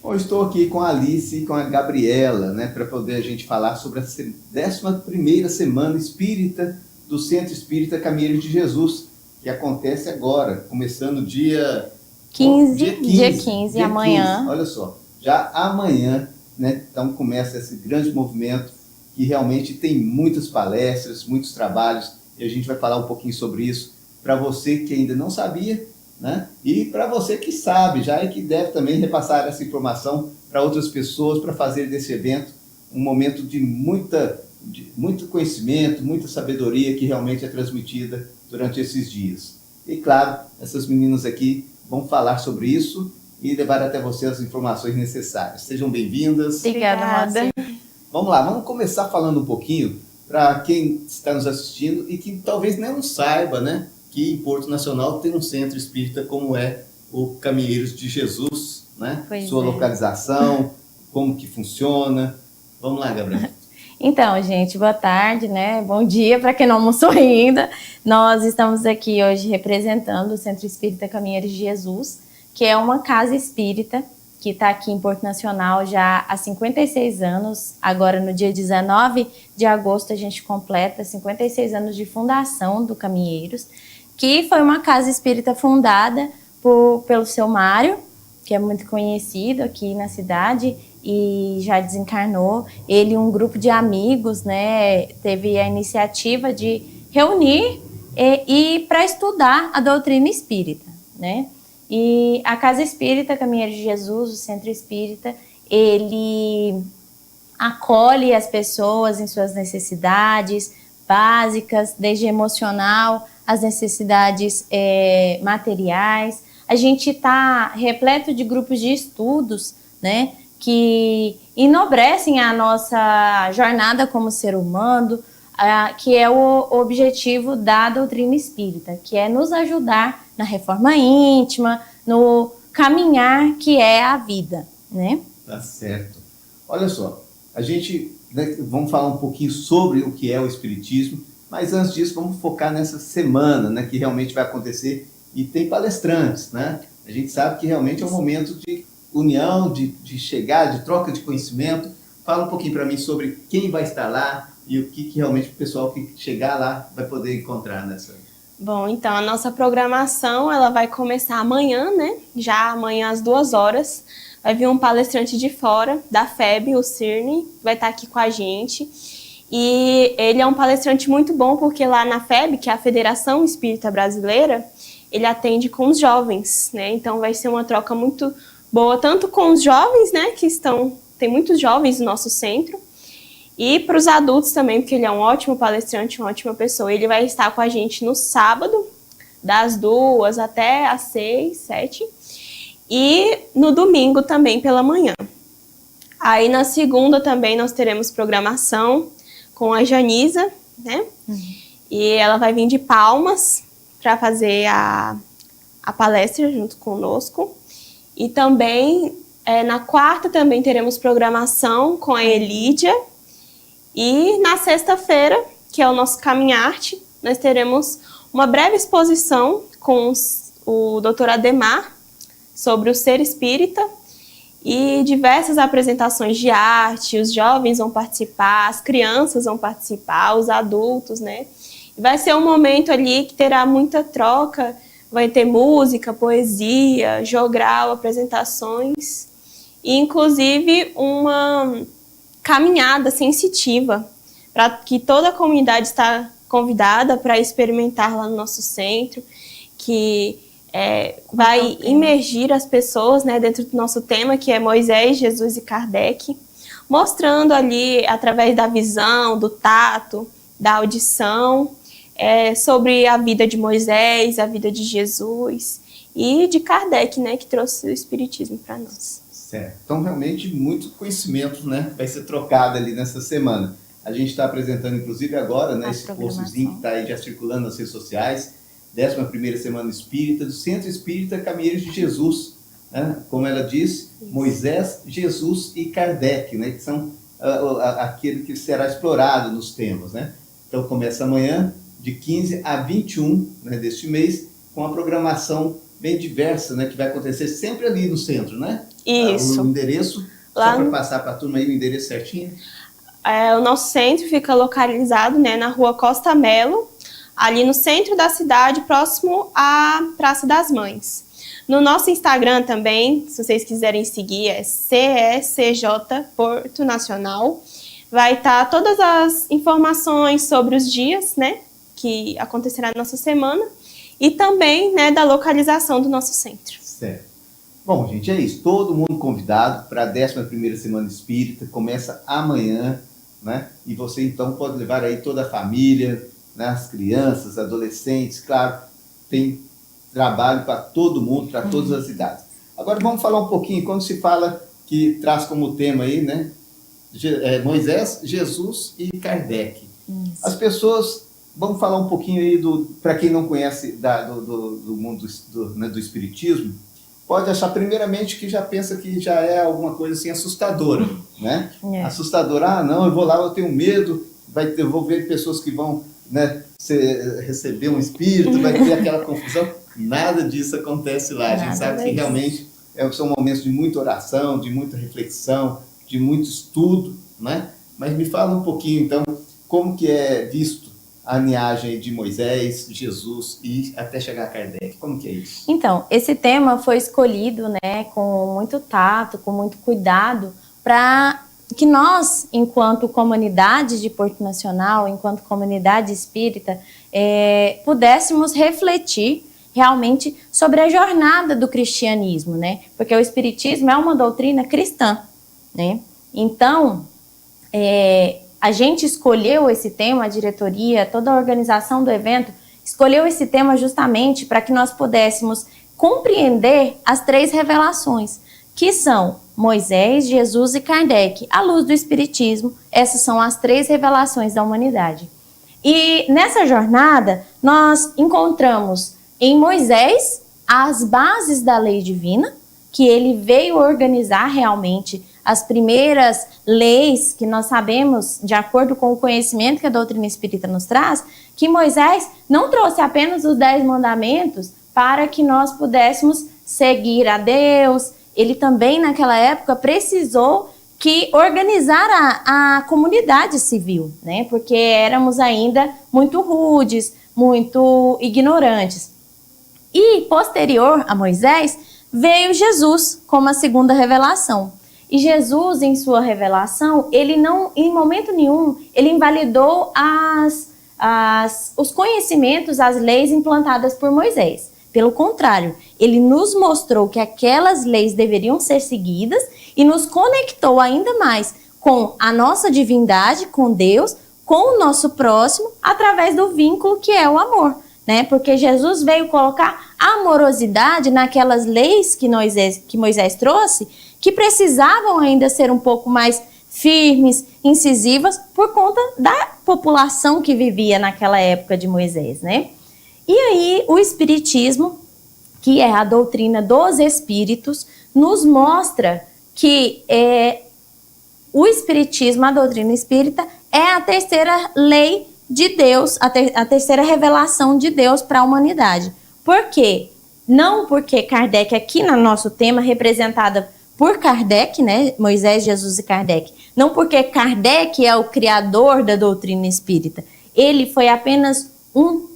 Bom, estou aqui com a Alice e com a Gabriela, né, para poder a gente falar sobre a 11ª Semana Espírita do Centro Espírita Caminheiros de Jesus, que acontece agora, começando dia 15, amanhã. 15, olha só, já amanhã, né, então começa esse grande movimento que realmente tem muitas palestras, muitos trabalhos, e a gente vai falar um pouquinho sobre isso para você que ainda não sabia, né? E para você que sabe já e que deve também repassar essa informação para outras pessoas, para fazer desse evento um momento de muito conhecimento, muita sabedoria que realmente é transmitida durante esses dias. E claro, essas meninas aqui vão falar sobre isso e levar até você as informações necessárias. Sejam bem-vindas. Obrigada. Vamos lá, vamos começar falando um pouquinho para quem está nos assistindo e que talvez não saiba, né? Que em Porto Nacional tem um centro espírita como é o Caminheiros de Jesus, né? Sua localização, como que funciona. Vamos lá, Gabriela. Então, gente, boa tarde, né? Bom dia para quem não almoçou ainda. Nós estamos aqui hoje representando o Centro Espírita Caminheiros de Jesus, que é uma casa espírita que está aqui em Porto Nacional já há 56 anos. Agora, no dia 19 de agosto, a gente completa 56 anos de fundação do Caminheiros, que foi uma casa espírita fundada pelo seu Mário, que é muito conhecido aqui na cidade e já desencarnou. Ele e um grupo de amigos, né, teve a iniciativa de reunir e para estudar a doutrina espírita, né? E a Casa Espírita Caminheiros de Jesus, o Centro Espírita, ele acolhe as pessoas em suas necessidades básicas, desde emocional, as necessidades materiais. A gente está repleto de grupos de estudos, né, que enobrecem a nossa jornada como ser humano, que é o objetivo da doutrina espírita, que é nos ajudar na reforma íntima, no caminhar que é a vida, né? Tá certo. Olha só, a gente, né, vamos falar um pouquinho sobre o que é o Espiritismo, mas antes disso vamos focar nessa semana, né, que realmente vai acontecer e tem palestrantes, né? A gente sabe que realmente é um momento de união, de chegar, de troca de conhecimento. Fala um pouquinho para mim sobre quem vai estar lá e o que realmente o pessoal que chegar lá vai poder encontrar nessa... Bom, então a nossa programação ela vai começar amanhã, né? Já amanhã às 2 horas. Vai vir um palestrante de fora, da FEB, o Cirne, vai estar aqui com a gente. E ele é um palestrante muito bom porque lá na FEB, que é a Federação Espírita Brasileira, ele atende com os jovens, né? Então vai ser uma troca muito boa, tanto com os jovens, né? Tem muitos jovens no nosso centro, e para os adultos também, porque ele é um ótimo palestrante, uma ótima pessoa. Ele vai estar com a gente no sábado, das 2 até às 6, 7, e no domingo também pela manhã. Aí na segunda também nós teremos programação com a Janisa, né? E ela vai vir de Palmas para fazer a palestra junto conosco. E também na quarta também teremos programação com a Elídia. E na sexta-feira, que é o nosso Caminharte, nós teremos uma breve exposição com o Dr. Ademar sobre o ser espírita e diversas apresentações de arte. Os jovens vão participar, as crianças vão participar, os adultos, né? Vai ser um momento ali que terá muita troca, vai ter música, poesia, jogral, apresentações e inclusive uma caminhada sensitiva, para que toda a comunidade está convidada para experimentar lá no nosso centro, que vai imergir as pessoas, né, dentro do nosso tema, que é Moisés, Jesus e Kardec, mostrando ali, através da visão, do tato, da audição, sobre a vida de Moisés, a vida de Jesus e de Kardec, né, que trouxe o Espiritismo para nós. Certo. Então, realmente, muito conhecimento, né, vai ser trocado ali nessa semana. A gente está apresentando, inclusive, agora, né, esse postzinho que está aí já circulando nas redes sociais, 11ª Semana Espírita do Centro Espírita Caminheiros de Jesus, né? Como ela diz, Moisés, Jesus e Kardec, né, que são aquele que será explorado nos temas, né? Então, começa amanhã, de 15 a 21, né, deste mês, com a programação bem diversa, né, que vai acontecer sempre ali no centro, né? Isso. O endereço, Lá só para passar para a turma aí o endereço certinho. O nosso centro fica localizado, né, na rua Costa Melo, ali no centro da cidade, próximo à Praça das Mães. No nosso Instagram também, se vocês quiserem seguir, é CECJ Porto Nacional. Vai estar todas as informações sobre os dias, né, que acontecerá na nossa semana e também, né, da localização do nosso centro. Certo. Bom, gente, é isso. Todo mundo convidado para a 11ª Semana Espírita. Começa amanhã, né? E você, então, pode levar aí toda a família, né, as crianças, adolescentes. Claro, tem trabalho para todo mundo, para todas as idades. Agora vamos falar um pouquinho, quando se fala que traz como tema aí, né? Moisés, Jesus e Kardec. Isso. As pessoas, vamos falar um pouquinho aí, para quem não conhece do mundo do espiritismo, pode achar primeiramente que já pensa que já é alguma coisa assim assustadora, né? Assustadora, não, eu vou lá, eu tenho medo, eu vou ver pessoas que vão, né, receber um espírito, vai ter aquela confusão. Nada disso acontece lá. A gente sabe que realmente são momentos de muita oração, de muita reflexão, de muito estudo, né? Mas me fala um pouquinho, então, como que é visto a linhagem de Moisés, Jesus e até chegar a Kardec. Como que é isso? Então, esse tema foi escolhido, né, com muito tato, com muito cuidado, para que nós, enquanto comunidade de Porto Nacional, enquanto comunidade espírita, pudéssemos refletir realmente sobre a jornada do cristianismo, né? Porque o espiritismo é uma doutrina cristã, né? Então, a gente escolheu esse tema, a diretoria, toda a organização do evento, escolheu esse tema justamente para que nós pudéssemos compreender as 3 revelações, que são Moisés, Jesus e Kardec. À luz do espiritismo, essas são as 3 revelações da humanidade. E nessa jornada, nós encontramos em Moisés as bases da lei divina, que ele veio organizar realmente as primeiras leis que nós sabemos, de acordo com o conhecimento que a doutrina espírita nos traz, que Moisés não trouxe apenas os 10 mandamentos para que nós pudéssemos seguir a Deus. Ele também, naquela época, precisou que organizar a comunidade civil, né? Porque éramos ainda muito rudes, muito ignorantes. E, posterior a Moisés, veio Jesus como a segunda revelação. E Jesus, em sua revelação, ele não, em momento nenhum, ele invalidou os conhecimentos, as leis implantadas por Moisés. Pelo contrário, ele nos mostrou que aquelas leis deveriam ser seguidas e nos conectou ainda mais com a nossa divindade, com Deus, com o nosso próximo, através do vínculo que é o amor, né? Porque Jesus veio colocar amorosidade naquelas leis que Moisés trouxe, que precisavam ainda ser um pouco mais firmes, incisivas, por conta da população que vivia naquela época de Moisés, né? E aí o Espiritismo, que é a doutrina dos Espíritos, nos mostra que o Espiritismo, a doutrina espírita, é a terceira lei de Deus, a terceira revelação de Deus para a humanidade. Por quê? Não porque Kardec, aqui no nosso tema, representada por Kardec, né? Moisés, Jesus e Kardec. Não porque Kardec é o criador da doutrina espírita. Ele foi apenas um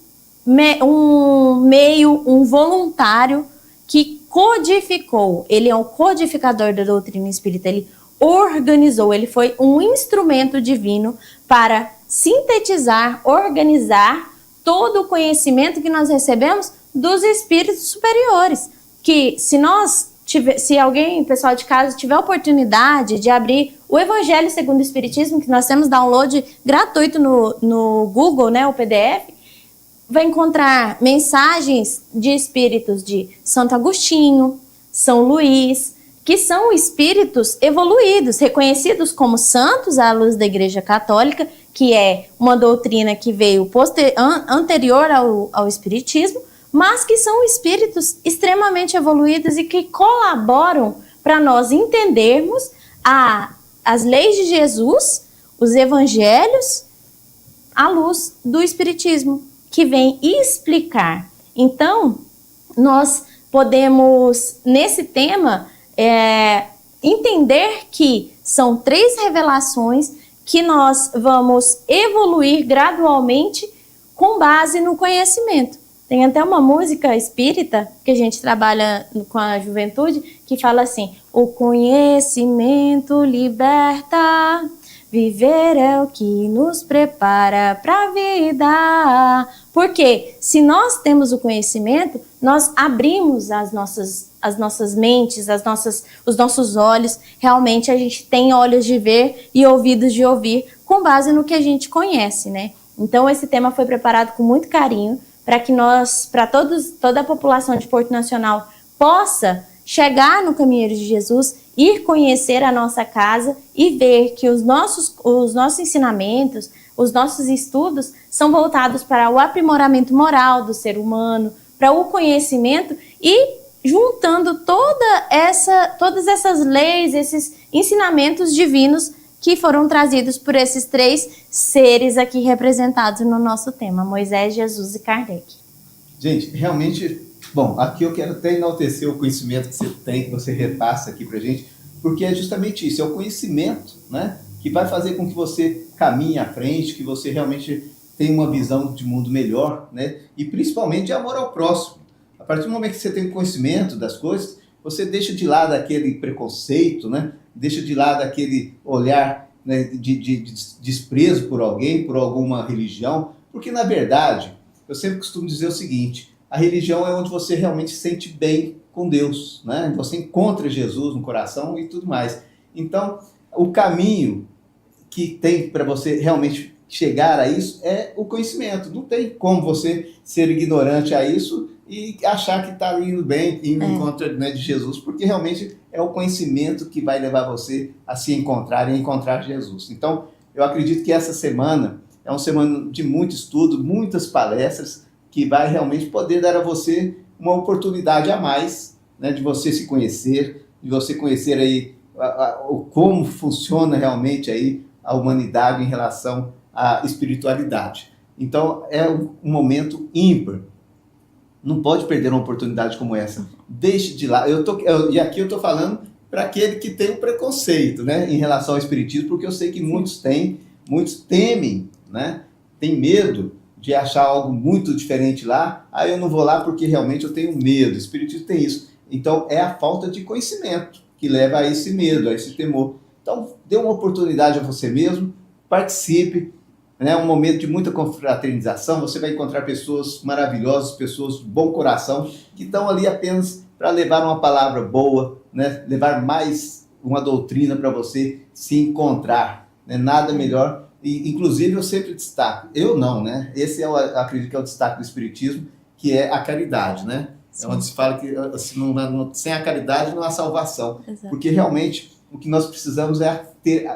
voluntário que codificou. Ele é um codificador da doutrina espírita. Ele organizou, ele foi um instrumento divino para sintetizar, organizar todo o conhecimento que nós recebemos dos espíritos superiores. Que se alguém, pessoal de casa, tiver a oportunidade de abrir o Evangelho segundo o Espiritismo, que nós temos download gratuito no Google, né, o PDF, vai encontrar mensagens de espíritos de Santo Agostinho, São Luís, que são espíritos evoluídos, reconhecidos como santos à luz da Igreja Católica, que é uma doutrina que veio anterior ao Espiritismo, mas que são espíritos extremamente evoluídos e que colaboram para nós entendermos as leis de Jesus, os evangelhos, à luz do Espiritismo, que vem explicar. Então, nós podemos, nesse tema, entender que são 3 revelações que nós vamos evoluir gradualmente com base no conhecimento. Tem até uma música espírita que a gente trabalha com a juventude que fala assim: o conhecimento liberta, viver é o que nos prepara para a vida. Porque se nós temos o conhecimento, nós abrimos as nossas mentes, os nossos olhos. Realmente a gente tem olhos de ver e ouvidos de ouvir com base no que a gente conhece, né? Então esse tema foi preparado com muito carinho para que toda a população de Porto Nacional possa chegar no Caminheiros de Jesus, ir conhecer a nossa casa e ver que os nossos ensinamentos, os nossos estudos são voltados para o aprimoramento moral do ser humano, para o conhecimento e juntando todas essas leis, esses ensinamentos divinos que foram trazidos por esses 3 seres aqui representados no nosso tema, Moisés, Jesus e Kardec. Gente, realmente, bom, aqui eu quero até enaltecer o conhecimento que você tem, que você repassa aqui pra gente, porque é justamente isso, é o conhecimento, né, que vai fazer com que você caminhe à frente, que você realmente tenha uma visão de mundo melhor, né, e principalmente de amor ao próximo. A partir do momento que você tem conhecimento das coisas, você deixa de lado aquele preconceito, né, deixa de lado aquele olhar, né, de desprezo por alguém, por alguma religião, porque na verdade, eu sempre costumo dizer o seguinte: a religião é onde você realmente se sente bem com Deus, né? Você encontra Jesus no coração e tudo mais. Então, o caminho que tem para você realmente chegar a isso é o conhecimento. Não tem como você ser ignorante a isso e achar que está indo bem, indo em contra, né, de Jesus, porque realmente é o conhecimento que vai levar você a se encontrar e a encontrar Jesus. Então, eu acredito que essa semana é uma semana de muito estudo, muitas palestras, que vai realmente poder dar a você uma oportunidade a mais, né, de você se conhecer, de você conhecer aí como funciona realmente aí a humanidade em relação à espiritualidade. Então, é um momento ímpar. Não pode perder uma oportunidade como essa. Deixe de lá. E aqui eu estou falando para aquele que tem o preconceito, né, em relação ao espiritismo, porque eu sei que muitos temem, né, tem medo de achar algo muito diferente lá. Eu não vou lá porque realmente eu tenho medo. O espiritismo tem isso. Então, é a falta de conhecimento que leva a esse medo, a esse temor. Então, dê uma oportunidade a você mesmo, participe. É um momento de muita confraternização, você vai encontrar pessoas maravilhosas, pessoas de bom coração, que estão ali apenas para levar uma palavra boa, né? Levar mais uma doutrina para você se encontrar. Né? Nada melhor. E, inclusive, eu sempre destaco, eu não, né? Esse acredito que é o destaque do Espiritismo, que é a caridade, né? Sim. É onde se fala que sem a caridade não há salvação. Exato. Porque realmente o que nós precisamos é ter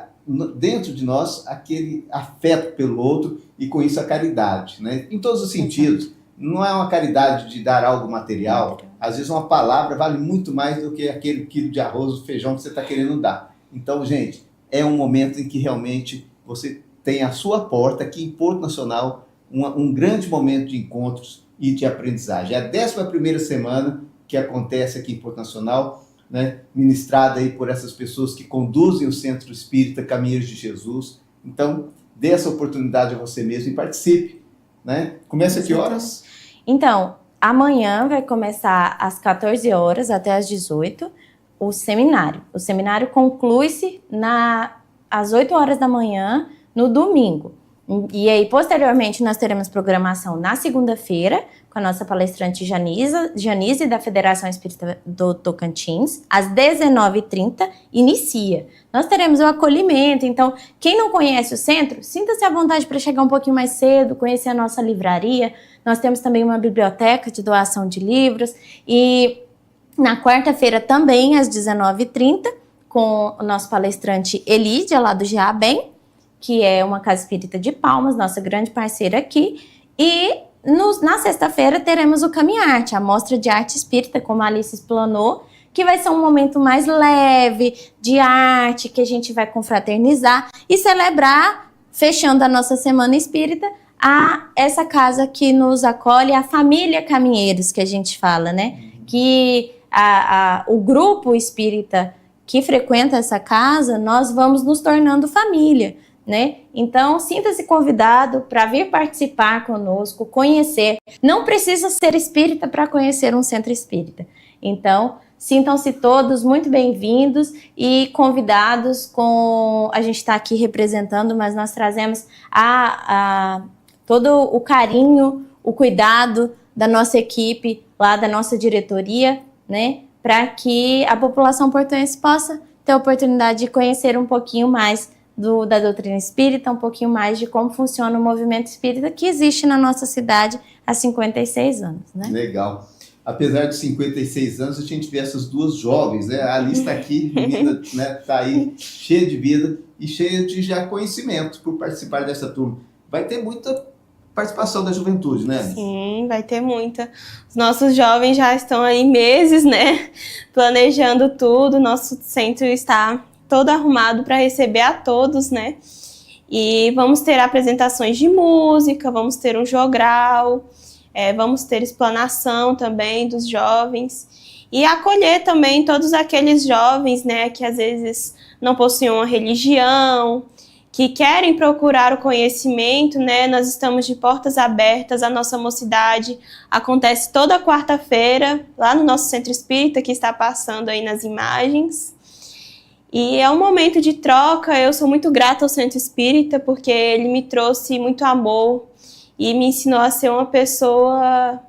dentro de nós aquele afeto pelo outro e com isso a caridade, né? Em todos os sentidos. Não é uma caridade de dar algo material. Às vezes uma palavra vale muito mais do que aquele quilo de arroz ou feijão que você está querendo dar. Então, gente, é um momento em que realmente você tem à sua porta, aqui em Porto Nacional, um grande momento de encontros e de aprendizagem. É a 11ª semana que acontece aqui em Porto Nacional, né, ministrada aí por essas pessoas que conduzem o Centro Espírita Caminheiros de Jesus. Então, dê essa oportunidade a você mesmo e participe. Né? Começa a que horas? Então, amanhã vai começar às 14 horas até às 18 o seminário. O seminário conclui-se às 8 horas da manhã, no domingo. E aí, posteriormente, nós teremos programação na segunda-feira, com a nossa palestrante Janise, da Federação Espírita do Tocantins. Às 19h30, inicia. Nós teremos o acolhimento, então, quem não conhece o centro, sinta-se à vontade para chegar um pouquinho mais cedo, conhecer a nossa livraria. Nós temos também uma biblioteca de doação de livros. E na quarta-feira, também, às 19h30, com o nosso palestrante Elídia, lá do GABEM, que é uma casa espírita de Palmas, nossa grande parceira aqui. E na sexta-feira teremos o Caminharte, a mostra de arte espírita, como a Alice explanou, que vai ser um momento mais leve, de arte, que a gente vai confraternizar e celebrar, fechando a nossa Semana Espírita, essa casa que nos acolhe, a família Caminheiros, que a gente fala, né? Que o grupo espírita que frequenta essa casa, nós vamos nos tornando família, né? Então, sinta-se convidado para vir participar conosco, conhecer. Não precisa ser espírita para conhecer um centro espírita. Então, sintam-se todos muito bem-vindos e convidados a gente está aqui representando, mas nós trazemos todo o carinho, o cuidado da nossa equipe, lá da nossa diretoria, né? Para que a população portuense possa ter a oportunidade de conhecer um pouquinho mais da doutrina espírita, um pouquinho mais de como funciona o movimento espírita que existe na nossa cidade há 56 anos, né? Legal. Apesar de 56 anos, a gente vê essas duas jovens, né? A Alice está aqui, menina, né? Tá aí cheia de vida e cheia de já conhecimento por participar dessa turma. Vai ter muita participação da juventude, né? Sim, vai ter muita. Os nossos jovens já estão aí meses, né? Planejando tudo. Nosso centro está todo arrumado para receber a todos, né? E vamos ter apresentações de música, vamos ter um jogral, vamos ter explanação também dos jovens e acolher também todos aqueles jovens, né, que às vezes não possuem uma religião, que querem procurar o conhecimento, né? Nós estamos de portas abertas, a nossa mocidade acontece toda quarta-feira lá no nosso centro espírita, que está passando aí nas imagens. E é um momento de troca. Eu sou muito grata ao centro espírita porque ele me trouxe muito amor e me ensinou a ser uma pessoa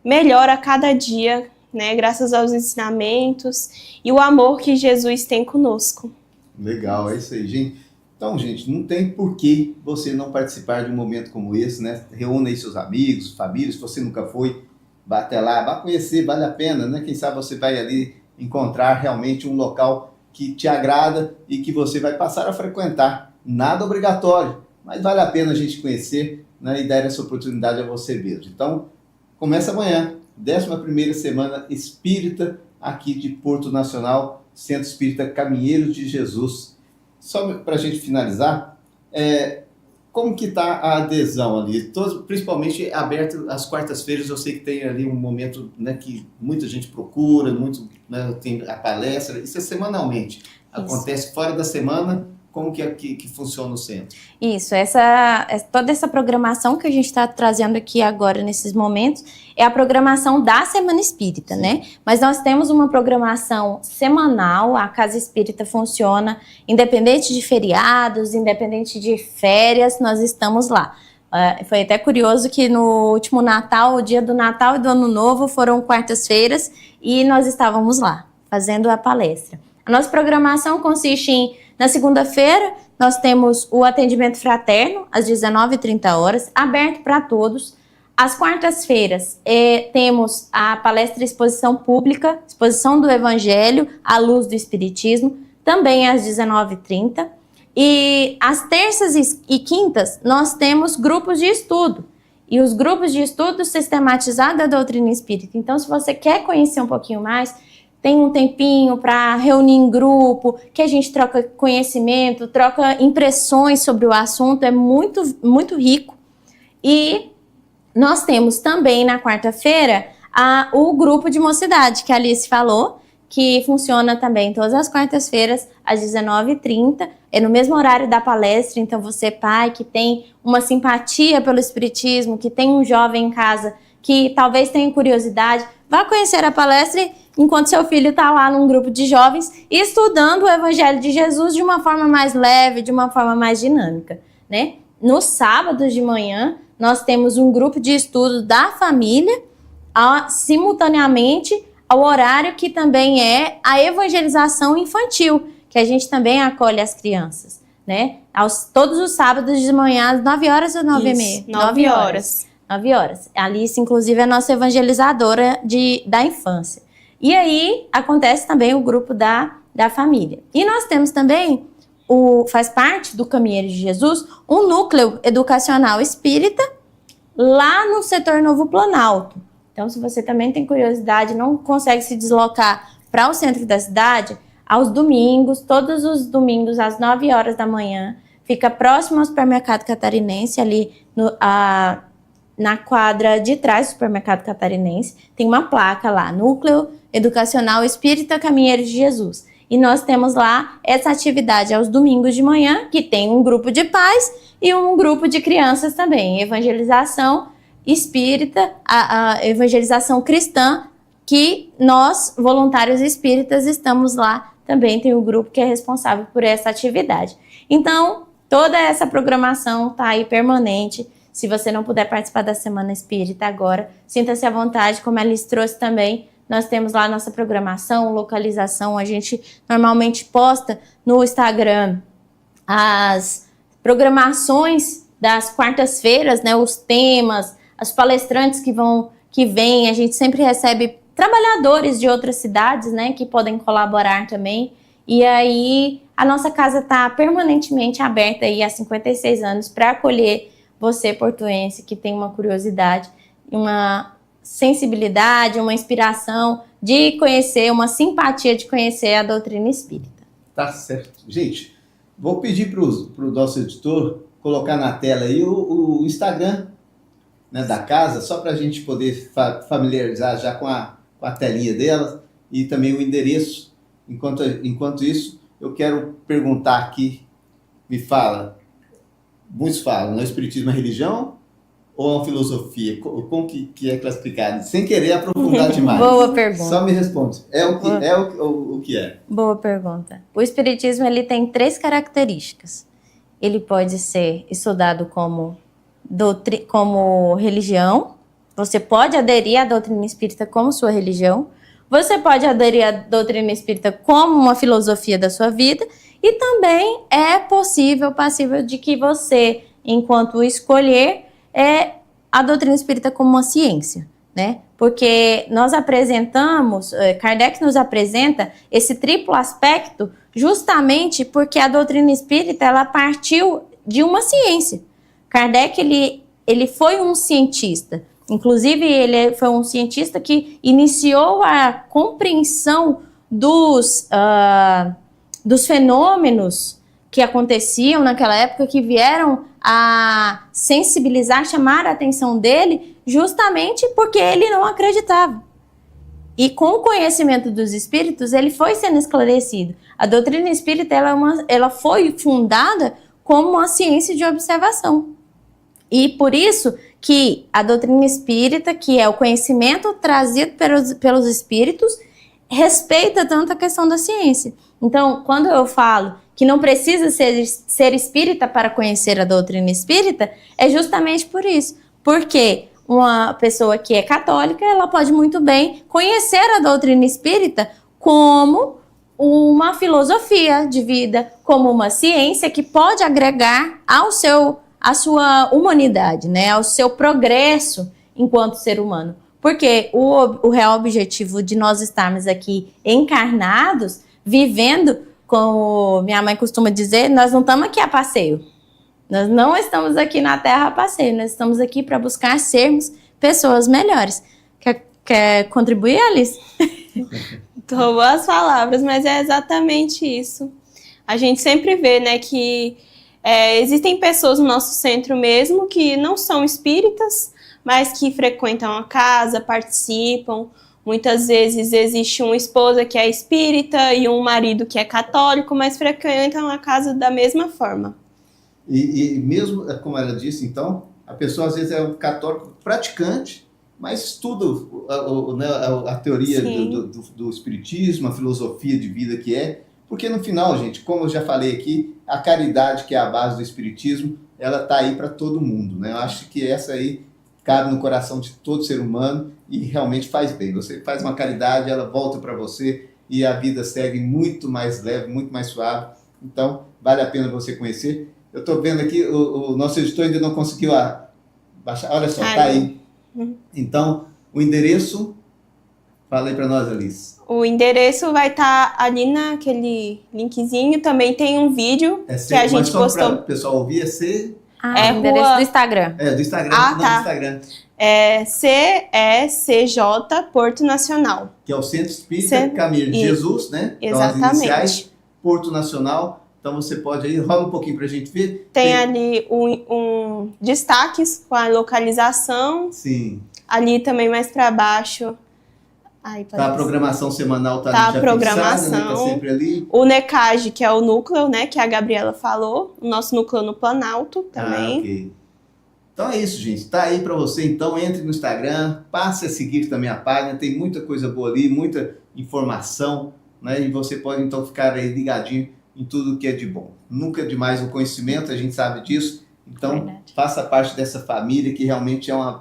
melhor a cada dia, né? Graças aos ensinamentos e o amor que Jesus tem conosco. Legal, é isso aí, gente. Então, gente, não tem por que você não participar de um momento como esse, né? Reúna aí seus amigos, famílias, se você nunca foi, vá até lá, vá conhecer, vale a pena, né? Quem sabe você vai ali encontrar realmente um local que te agrada e que você vai passar a frequentar. Nada obrigatório, mas vale a pena a gente conhecer, né? E dar essa oportunidade a você mesmo. Então, começa amanhã, 11ª Semana Espírita, aqui de Porto Nacional, Centro Espírita Caminheiros de Jesus. Só para a gente finalizar, como que está a adesão ali? Principalmente aberto às quartas-feiras, eu sei que tem ali um momento, né, que muita gente procura, né, tem a palestra, isso é semanalmente. Isso. Acontece fora da semana, como que funciona o centro? Isso, toda essa programação que a gente está trazendo aqui agora, nesses momentos, é a programação da Semana Espírita, sim, né? Mas nós temos uma programação semanal, a Casa Espírita funciona independente de feriados, independente de férias, nós estamos lá. Foi até curioso que no último Natal, o dia do Natal e do Ano Novo foram quartas-feiras e nós estávamos lá, fazendo a palestra. A nossa programação consiste em, na segunda-feira, nós temos o atendimento fraterno, às 19h30, aberto para todos. Às quartas-feiras, temos a palestra Exposição Pública, Exposição do Evangelho à Luz do Espiritismo, também às 19h30. E às terças e quintas, nós temos grupos de estudo. E os grupos de estudo sistematizados da doutrina espírita. Então, se você quer conhecer um pouquinho mais, tem um tempinho para reunir em grupo, que a gente troca conhecimento, troca impressões sobre o assunto, é muito, muito rico. E nós temos também na quarta-feira o grupo de mocidade, que a Alice falou, que funciona também todas as quartas-feiras, às 19h30, é no mesmo horário da palestra. Então você, pai, que tem uma simpatia pelo espiritismo, que tem um jovem em casa, que talvez tenha curiosidade, vá conhecer a palestra enquanto seu filho está lá num grupo de jovens estudando o Evangelho de Jesus de uma forma mais leve, de uma forma mais dinâmica, né? No sábado de manhã, nós temos um grupo de estudo da família, simultaneamente ao horário que também é a evangelização infantil, que a gente também acolhe as crianças, né? Todos os sábados de manhã, às 9h ou 9h30? 9h. 9h. A Alice, inclusive, é a nossa evangelizadora da infância. E aí, acontece também o grupo da família. E nós temos também, faz parte do Caminheiros de Jesus, um núcleo educacional espírita lá no setor Novo Planalto. Então, se você também tem curiosidade, não consegue se deslocar para o centro da cidade, aos domingos, todos os domingos, às 9h da manhã, fica próximo ao supermercado catarinense, ali na quadra de trás do supermercado catarinense, tem uma placa lá, Núcleo Educacional Espírita Caminheiros de Jesus. E nós temos lá essa atividade aos domingos de manhã, que tem um grupo de pais e um grupo de crianças também. Evangelização espírita, a evangelização cristã, que nós, voluntários espíritas, estamos lá também. Tem um grupo que é responsável por essa atividade. Então, toda essa programação está aí permanente. Se você não puder participar da Semana Espírita agora, sinta-se à vontade, como a Alice trouxe também. Nós temos lá a nossa programação, localização. A gente normalmente posta no Instagram as programações das quartas-feiras, né? Os temas, as palestrantes que vêm. A gente sempre recebe trabalhadores de outras cidades, né? Que podem colaborar também. E aí a nossa casa está permanentemente aberta aí há 56 anos para acolher você, portuense, que tem uma curiosidade, uma sensibilidade, uma inspiração de conhecer, uma simpatia de conhecer a doutrina espírita. Tá certo. Gente, vou pedir para o nosso editor colocar na tela aí o Instagram, né, da casa, só para a gente poder familiarizar já com a telinha dela e também o endereço. Enquanto isso, eu quero perguntar aqui, me fala, muitos falam, o Espiritismo é religião ou é uma filosofia? Como que é classificado? Sem querer aprofundar demais. Boa pergunta. Só me responde. É o que é? Boa pergunta. O Espiritismo ele tem 3 características. Ele pode ser estudado como religião. Você pode aderir à doutrina espírita como sua religião. Você pode aderir à doutrina espírita como uma filosofia da sua vida. E também é passível de que você, enquanto escolher, a doutrina espírita como uma ciência, né? Porque nós Kardec nos apresenta esse triplo aspecto justamente porque a doutrina espírita ela partiu de uma ciência. Kardec ele foi um cientista, inclusive ele foi um cientista que iniciou a compreensão dos fenômenos que aconteciam naquela época, que vieram a sensibilizar, chamar a atenção dele, justamente porque ele não acreditava. E com o conhecimento dos espíritos, ele foi sendo esclarecido. A doutrina espírita ela foi fundada como uma ciência de observação. E por isso que a doutrina espírita, que é o conhecimento trazido pelos espíritos, respeita tanto a questão da ciência. Então, quando eu falo que não precisa ser espírita para conhecer a doutrina espírita, é justamente por isso. Porque uma pessoa que é católica, ela pode muito bem conhecer a doutrina espírita como uma filosofia de vida, como uma ciência que pode agregar à sua humanidade, né? Ao seu progresso enquanto ser humano. Porque o real objetivo de nós estarmos aqui encarnados, vivendo, como minha mãe costuma dizer, nós não estamos aqui a passeio. Nós não estamos aqui na Terra a passeio, nós estamos aqui para buscar sermos pessoas melhores. Quer contribuir, Alice? Tô boas palavras, mas é exatamente isso. A gente sempre vê, né, que existem pessoas no nosso centro mesmo que não são espíritas, mas que frequentam a casa, participam. Muitas vezes existe uma esposa que é espírita e um marido que é católico, mas frequentam a casa da mesma forma. E mesmo, como ela disse, então, a pessoa às vezes é um católico praticante, mas estuda a teoria do espiritismo, a filosofia de vida que é, porque no final, gente, como eu já falei aqui, a caridade, que é a base do espiritismo, ela está aí para todo mundo, né? Eu acho que essa aí cabe no coração de todo ser humano e realmente faz bem. Você faz uma caridade, ela volta para você e a vida segue muito mais leve, muito mais suave. Então, vale a pena você conhecer. Eu estou vendo aqui, o nosso editor ainda não conseguiu baixar. Olha só, está aí. Então, o endereço, fala aí para nós, Alice. O endereço vai estar ali naquele linkzinho. Também tem um vídeo que a gente postou. Para o pessoal ouvir, o endereço do Instagram. Do Instagram. Tá. Do Instagram. É CECJ Porto Nacional. Que é o Centro Espírita Caminheiros de Jesus, né? Exatamente. Então, as iniciais, Porto Nacional. Então você pode aí, rola um pouquinho para a gente ver. Tem ali um destaques com a localização. Sim. Ali também mais para baixo. Tá a programação semanal, tá ali já a programação. fixada, né? Tá sempre ali. O NECAG, que é o núcleo, né, que a Gabriela falou. O nosso núcleo no Planalto também. Ok. Então é isso, gente. Tá aí para você. Então entre no Instagram, passe a seguir também a página. Tem muita coisa boa ali, muita informação, né? E você pode então ficar aí ligadinho em tudo que é de bom. Nunca é demais o conhecimento, a gente sabe disso. Então faça parte dessa família que realmente é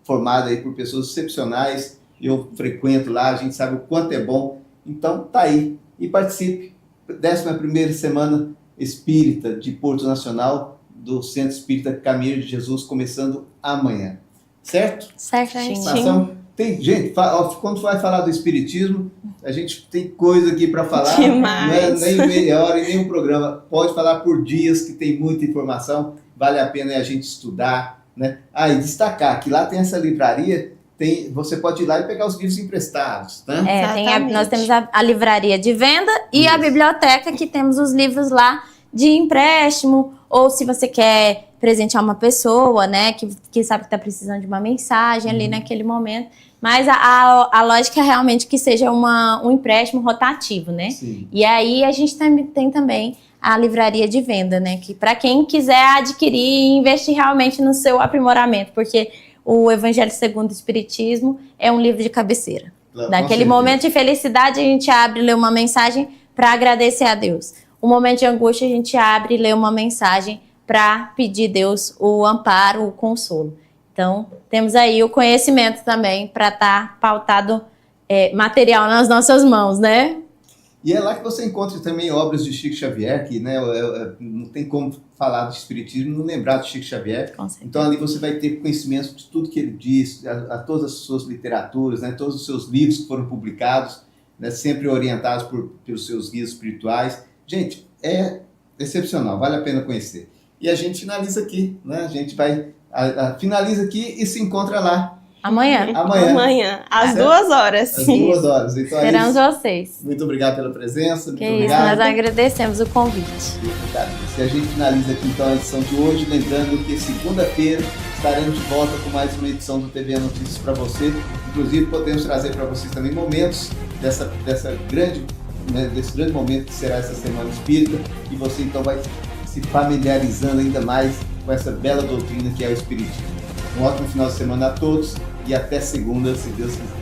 formada aí por pessoas excepcionais. Eu frequento lá, a gente sabe o quanto é bom. Então tá aí e participe. 11ª Semana Espírita de Porto Nacional do Centro Espírita Caminho de Jesus, começando amanhã. Certo? Certinho. Tem, gente, quando vai falar do Espiritismo, a gente tem coisa aqui para falar. Demais. Não é nem meia hora e nem um programa. Pode falar por dias, que tem muita informação. Vale a pena a gente estudar, né? E destacar que lá tem essa livraria. Você pode ir lá e pegar os livros emprestados, né? Nós temos a livraria de venda e a biblioteca, que temos os livros lá de empréstimo, ou se você quer presentear uma pessoa, né, que sabe que está precisando de uma mensagem ali naquele momento. Mas a lógica é realmente que seja um empréstimo rotativo, né? Sim. E aí a gente tem também a livraria de venda, né? Que para quem quiser adquirir e investir realmente no seu aprimoramento, porque o Evangelho segundo o Espiritismo é um livro de cabeceira. Naquele momento de felicidade, a gente abre e lê uma mensagem para agradecer a Deus. O momento de angústia, a gente abre e lê uma mensagem para pedir a Deus o amparo, o consolo. Então, temos aí o conhecimento também para estar pautado material nas nossas mãos, né? E é lá que você encontra também obras de Chico Xavier, que né, não tem como falar do Espiritismo e não lembrar de Chico Xavier. Então ali você vai ter conhecimento de tudo que ele diz, a todas as suas literaturas, né, todos os seus livros que foram publicados, né, sempre orientados pelos seus guias espirituais. Gente, é excepcional, vale a pena conhecer. E a gente finaliza aqui, né? A gente vai finaliza aqui e se encontra lá. Amanhã, às 2 horas. Às 2 horas. Então, esperamos vocês. Muito obrigado pela presença. Muito obrigado. Nós agradecemos o convite. E a gente finaliza aqui então a edição de hoje, lembrando que segunda-feira estaremos de volta com mais uma edição do TV Notícias para você. Inclusive, podemos trazer para vocês também momentos desse grande momento que será essa Semana Espírita, e você então vai se familiarizando ainda mais com essa bela doutrina que é o Espiritismo. Um ótimo final de semana a todos e até segunda, se Deus quiser.